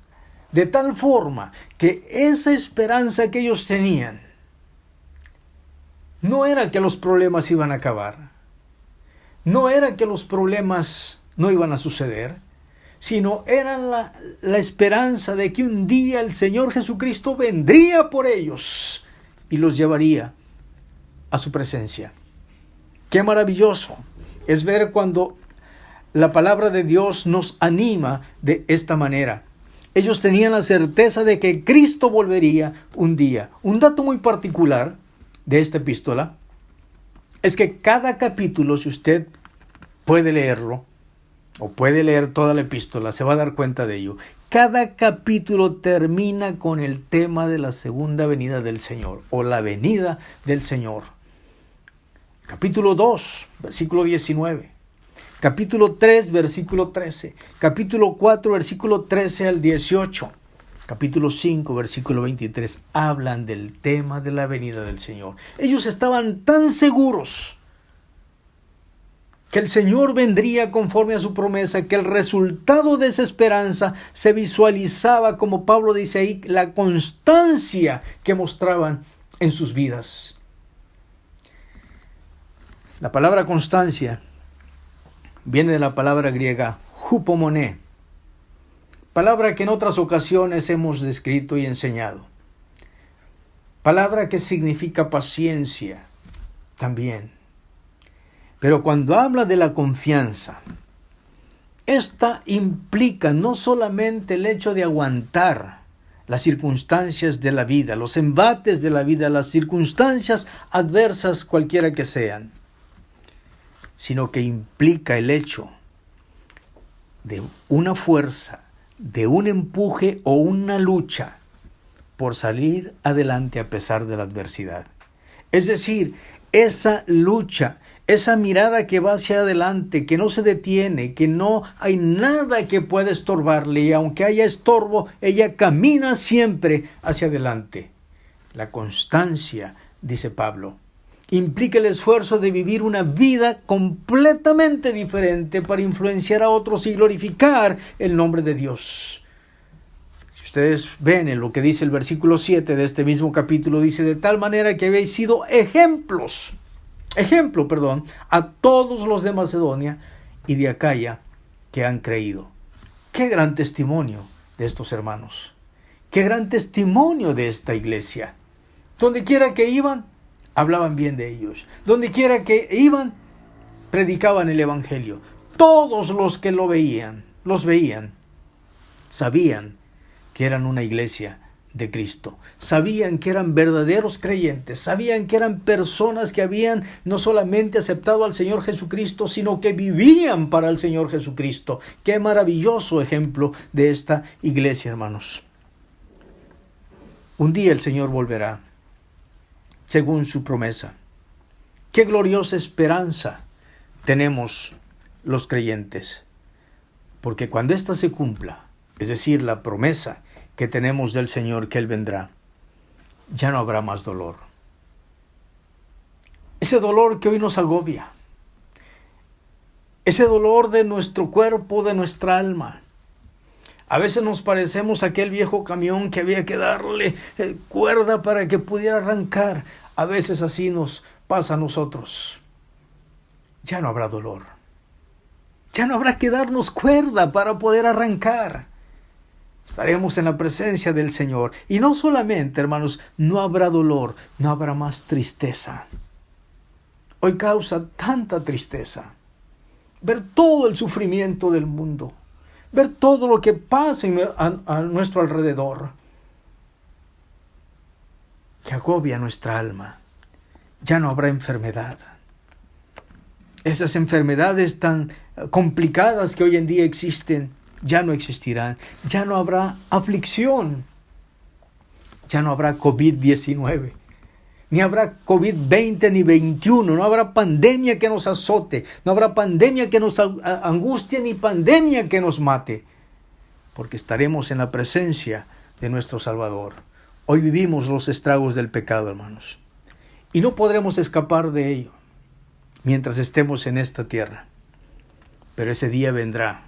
De tal forma que esa esperanza que ellos tenían no era que los problemas iban a acabar, no era que los problemas no iban a suceder, sino era la esperanza de que un día el Señor Jesucristo vendría por ellos y los llevaría a su presencia. Qué maravilloso es ver cuando la palabra de Dios nos anima de esta manera. Ellos tenían la certeza de que Cristo volvería un día. Un dato muy particular de esta epístola es que cada capítulo, si usted puede leerlo, o puede leer toda la epístola, se va a dar cuenta de ello. Cada capítulo termina con el tema de la segunda venida del Señor, o la venida del Señor. Capítulo 2, versículo 19. Capítulo 3, versículo 13. Capítulo 4, versículo 13 al 18. Capítulo 5, versículo 23. Hablan del tema de la venida del Señor. Ellos estaban tan seguros que el Señor vendría conforme a su promesa, que el resultado de esa esperanza se visualizaba, como Pablo dice ahí, la constancia que mostraban en sus vidas. La palabra constancia viene de la palabra griega hupomoné, palabra que en otras ocasiones hemos descrito y enseñado. Palabra que significa paciencia también. Pero cuando habla de la confianza, esta implica no solamente el hecho de aguantar las circunstancias de la vida, los embates de la vida, las circunstancias adversas cualquiera que sean, sino que implica el hecho de una fuerza, de un empuje o una lucha por salir adelante a pesar de la adversidad. Es decir, esa lucha, esa mirada que va hacia adelante, que no se detiene, que no hay nada que pueda estorbarle, y aunque haya estorbo, ella camina siempre hacia adelante. La constancia, dice Pablo, implica el esfuerzo de vivir una vida completamente diferente para influenciar a otros y glorificar el nombre de Dios. Si ustedes ven en lo que dice el versículo 7 de este mismo capítulo, dice: de tal manera que habéis sido ejemplo, a todos los de Macedonia y de Acaya que han creído. Qué gran testimonio de estos hermanos. Qué gran testimonio de esta iglesia. Donde quiera que iban, hablaban bien de ellos. Donde quiera que iban, predicaban el evangelio. Todos los que los veían, sabían que eran una iglesia de Cristo. Sabían que eran verdaderos creyentes. Sabían que eran personas que habían no solamente aceptado al Señor Jesucristo, sino que vivían para el Señor Jesucristo. Qué maravilloso ejemplo de esta iglesia, hermanos. Un día el Señor volverá, según su promesa. Qué gloriosa esperanza tenemos los creyentes, porque cuando ésta se cumpla, es decir, la promesa que tenemos del Señor, que Él vendrá, ya no habrá más dolor. Ese dolor que hoy nos agobia, ese dolor de nuestro cuerpo, de nuestra alma. A veces nos parecemos a aquel viejo camión que había que darle cuerda para que pudiera arrancar. A veces así nos pasa a nosotros. Ya no habrá dolor. Ya no habrá que darnos cuerda para poder arrancar. Estaremos en la presencia del Señor. Y no solamente, hermanos, no habrá dolor, no habrá más tristeza. Hoy causa tanta tristeza ver todo el sufrimiento del mundo, ver todo lo que pasa a nuestro alrededor, que agobia nuestra alma. Ya no habrá enfermedad. Esas enfermedades tan complicadas que hoy en día existen, ya no existirán. Ya no habrá aflicción. Ya no habrá COVID-19. Ni habrá COVID-20 ni 21. No habrá pandemia que nos azote. No habrá pandemia que nos angustie ni pandemia que nos mate. Porque estaremos en la presencia de nuestro Salvador. Hoy vivimos los estragos del pecado, hermanos. Y no podremos escapar de ello mientras estemos en esta tierra. Pero ese día vendrá.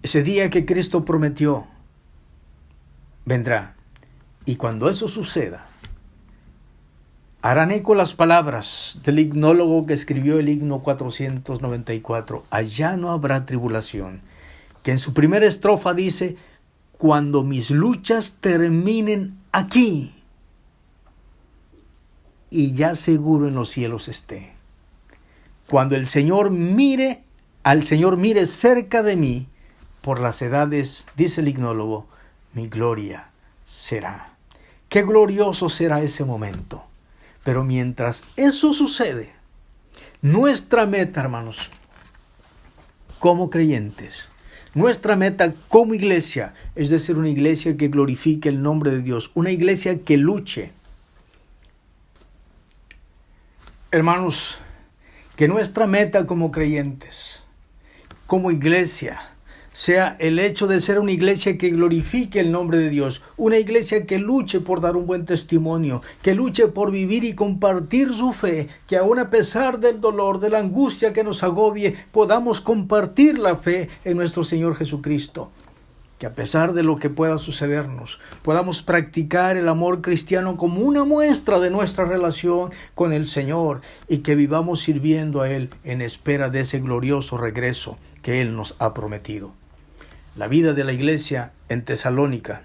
Ese día que Cristo prometió vendrá. Y cuando eso suceda, harán eco las palabras del himnólogo que escribió el himno 494. Allá no habrá tribulación. Que en su primera estrofa dice: cuando mis luchas terminen aquí y ya seguro en los cielos esté. Cuando el Señor mire, al Señor mire cerca de mí, por las edades, dice el himnólogo, mi gloria será. Qué glorioso será ese momento. Pero mientras eso sucede, nuestra meta, hermanos, como creyentes, nuestra meta como iglesia, es decir, una iglesia que glorifique el nombre de Dios, una iglesia que luche. Hermanos, que nuestra meta como creyentes, como iglesia, sea el hecho de ser una iglesia que glorifique el nombre de Dios, una iglesia que luche por dar un buen testimonio, que luche por vivir y compartir su fe, que aun a pesar del dolor, de la angustia que nos agobie, podamos compartir la fe en nuestro Señor Jesucristo. Que a pesar de lo que pueda sucedernos, podamos practicar el amor cristiano como una muestra de nuestra relación con el Señor y que vivamos sirviendo a Él en espera de ese glorioso regreso que Él nos ha prometido. La vida de la iglesia en Tesalónica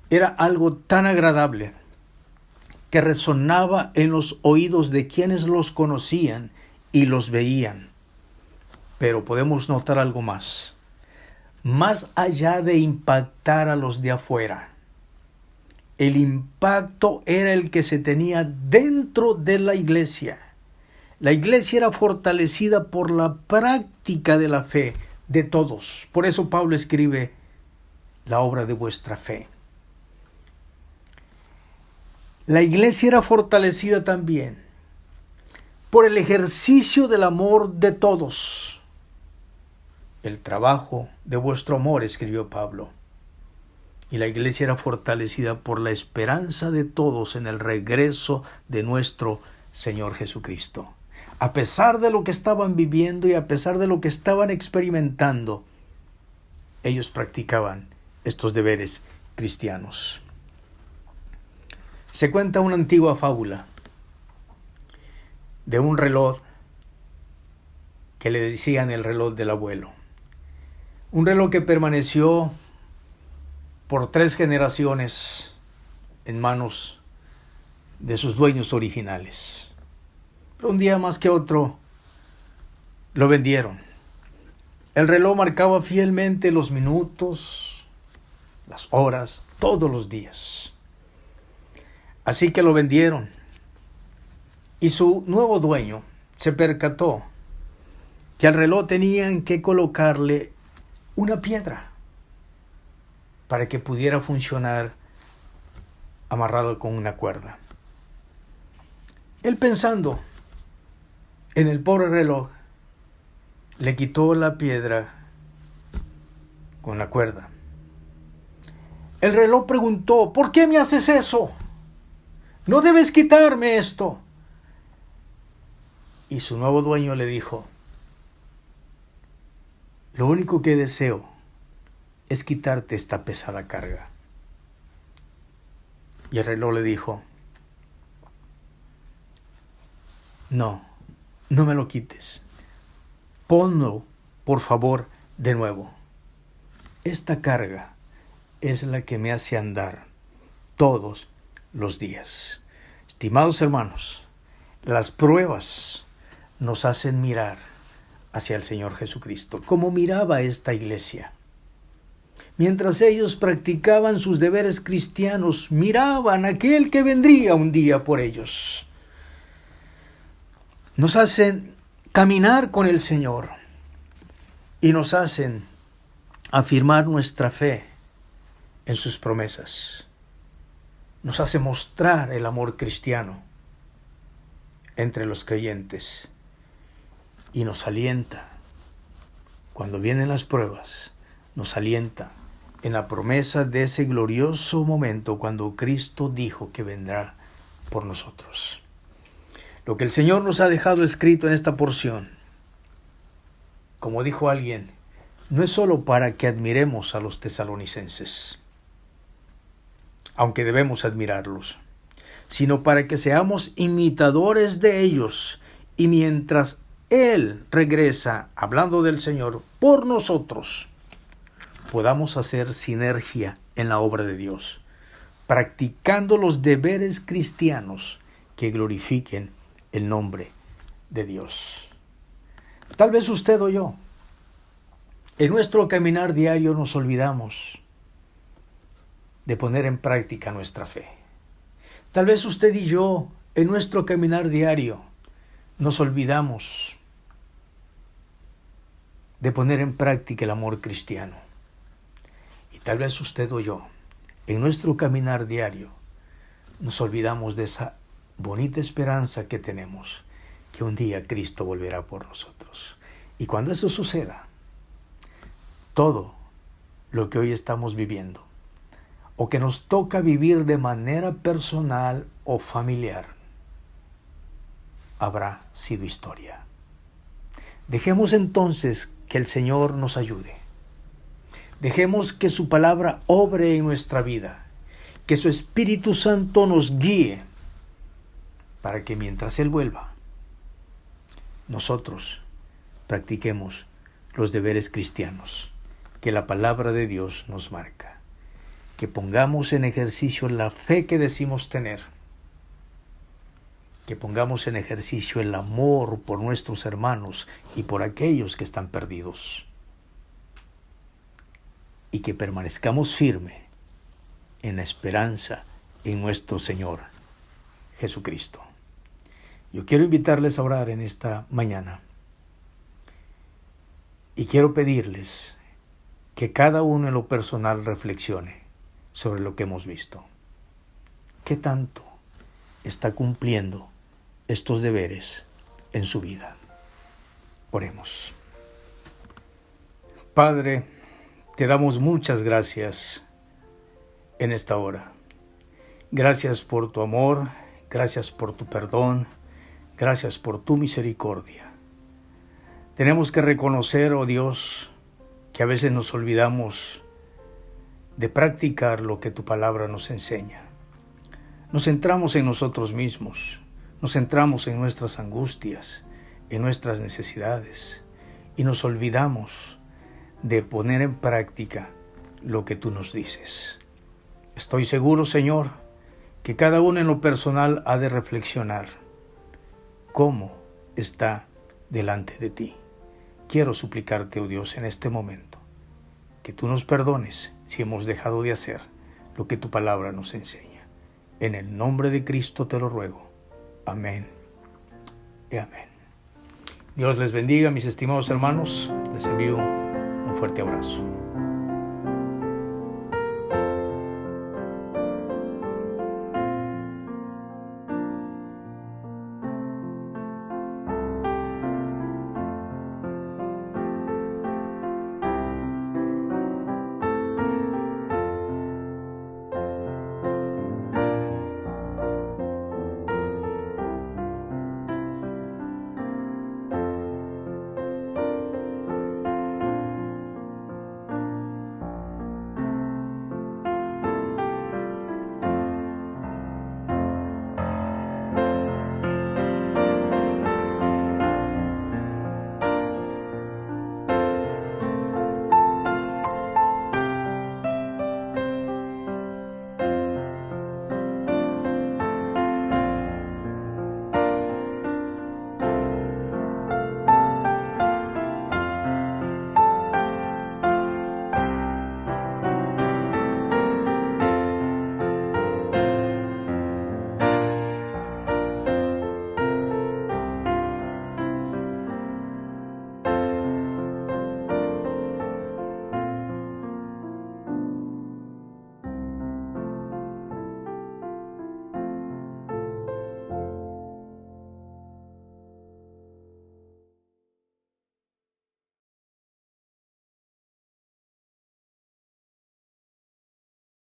era algo tan agradable que resonaba en los oídos de quienes los conocían y los veían. Pero podemos notar algo más. Más allá de impactar a los de afuera, el impacto era el que se tenía dentro de la iglesia. La iglesia era fortalecida por la práctica de la fe de todos. Por eso Pablo escribe la obra de vuestra fe. La iglesia era fortalecida también por el ejercicio del amor de todos. El trabajo de vuestro amor, escribió Pablo. Y la iglesia era fortalecida por la esperanza de todos en el regreso de nuestro Señor Jesucristo. A pesar de lo que estaban viviendo y a pesar de lo que estaban experimentando, ellos practicaban estos deberes cristianos. Se cuenta una antigua fábula de un reloj que le decían el reloj del abuelo. Un reloj que permaneció por 3 generaciones en manos de sus dueños originales. Pero un día más que otro lo vendieron. El reloj marcaba fielmente los minutos, las horas, todos los días. Así que lo vendieron. Y su nuevo dueño se percató que al reloj tenían que colocarle una piedra para que pudiera funcionar amarrado con una cuerda. Él, pensando en el pobre reloj, le quitó la piedra con la cuerda. El reloj preguntó: ¿por qué me haces eso? No debes quitarme esto. Y su nuevo dueño le dijo: lo único que deseo es quitarte esta pesada carga. Y el reloj le dijo: no me lo quites. Ponlo, por favor, de nuevo. Esta carga es la que me hace andar todos los días. Estimados hermanos, las pruebas nos hacen mirar hacia el Señor Jesucristo. ¿Cómo miraba esta iglesia? Mientras ellos practicaban sus deberes cristianos, miraban a aquel que vendría un día por ellos. Nos hacen caminar con el Señor y nos hacen afirmar nuestra fe en sus promesas. Nos hace mostrar el amor cristiano entre los creyentes y nos alienta. Cuando vienen las pruebas, nos alienta en la promesa de ese glorioso momento cuando Cristo dijo que vendrá por nosotros. Lo que el Señor nos ha dejado escrito en esta porción, como dijo alguien, no es solo para que admiremos a los tesalonicenses, aunque debemos admirarlos, sino para que seamos imitadores de ellos y mientras Él regresa, hablando del Señor, por nosotros, podamos hacer sinergia en la obra de Dios, practicando los deberes cristianos que glorifiquen el nombre de Dios. Tal vez usted o yo, en nuestro caminar diario nos olvidamos de poner en práctica nuestra fe. Tal vez usted y yo, en nuestro caminar diario, nos olvidamos de poner en práctica el amor cristiano. Y tal vez usted o yo, en nuestro caminar diario, nos olvidamos de esa bonita esperanza que tenemos, que un día Cristo volverá por nosotros. Y cuando eso suceda, todo lo que hoy estamos viviendo, o que nos toca vivir de manera personal o familiar, habrá sido historia. Dejemos entonces que el Señor nos ayude. Dejemos que su palabra obre en nuestra vida, que su Espíritu Santo nos guíe, para que mientras Él vuelva, nosotros practiquemos los deberes cristianos que la palabra de Dios nos marca. Que pongamos en ejercicio la fe que decimos tener. Que pongamos en ejercicio el amor por nuestros hermanos y por aquellos que están perdidos. Y que permanezcamos firmes en la esperanza en nuestro Señor Jesucristo. Yo quiero invitarles a orar en esta mañana. Y quiero pedirles que cada uno en lo personal reflexione sobre lo que hemos visto. ¿Qué tanto está cumpliendo estos deberes en su vida? Oremos. Padre, te damos muchas gracias en esta hora. Gracias por tu amor, gracias por tu perdón, gracias por tu misericordia. Tenemos que reconocer, oh Dios, que a veces nos olvidamos de practicar lo que tu palabra nos enseña. Nos centramos en nosotros mismos, nos centramos en nuestras angustias, en nuestras necesidades, y nos olvidamos de poner en práctica lo que tú nos dices. Estoy seguro, Señor, que cada uno en lo personal ha de reflexionar cómo está delante de ti. Quiero suplicarte, oh Dios, en este momento, que tú nos perdones si hemos dejado de hacer lo que tu palabra nos enseña. En el nombre de Cristo te lo ruego. Amén y amén. Dios les bendiga, mis estimados hermanos. Les envío un fuerte abrazo.